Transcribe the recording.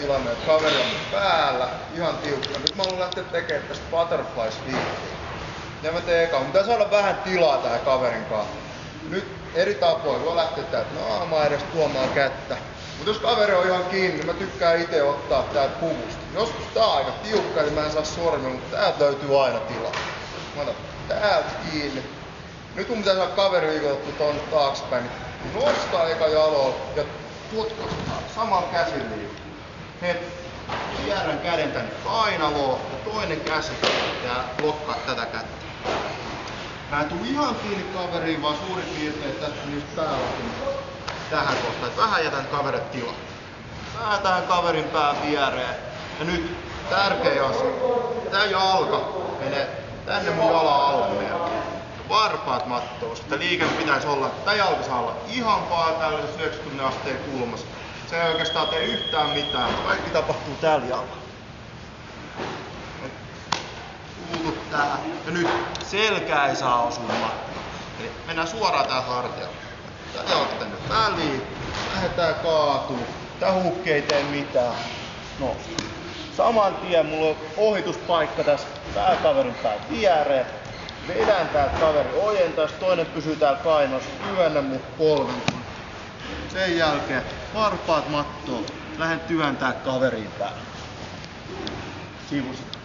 tilanne, että kaveri on päällä, ihan tiukka. Nyt mä haluan lähteä tekemään tästä butterfly sweepia. Ja mä teen ekaan. Pitää saada vähän tilaa tähän kaverin kanssa. Nyt eri tapoja. Voi lähteä täältä naamaa edes tuomaan kättä. Mutta jos kaveri on ihan kiinni, niin mä tykkään itse ottaa täältä puvusta. Joskus tää on aika tiukka, niin mä en saa sormia, mutta täältä löytyy aina tilaa. Mä otan täältä kiinni. Nyt kun pitää saada kaveri viikotettu tonne taaksepäin, niin nostaa eka jaloa ja tutkostaa samalla käsillä. Kierrän käden tänne kainaloon ja toinen käsi ja blokkaa tätä kättä. Mä en tuu ihan kiinni kaveriin, vaan suurin piirtein tästä niistä päälläkin tähän kohtaan. Vähän jätän kaverit tilaa. Vähän tähän kaverin pää viereen. Ja nyt tärkeä asia. Tää jalka menee tänne mun jalan alle melkein. Varpaat mattoon. Sitä liikenne pitäisi olla, tää jalka saa olla ihan vaan tällaisessa 90 asteen kulmassa. Se ei oikeastaan tee yhtään mitään. Kaikki tapahtuu täällä jalalla. Puutu tähän. Ja nyt selkä ei saa osua mattoon. Eli mennään suoraan tää hartialle. Tää jalka tänne väliin. Lähdetään kaatuu. Tää hukki ei tee mitään. No. Saman tien mulla on ohituspaikka tässä pääkaverin pään viereen. Vedän täältä kaveri ojentais, toinen pysyy täällä kainossa. Työnnä mun polven. Sen jälkeen varpaat mattoon. Lähden työntää kaveriin päälle. Sivusta.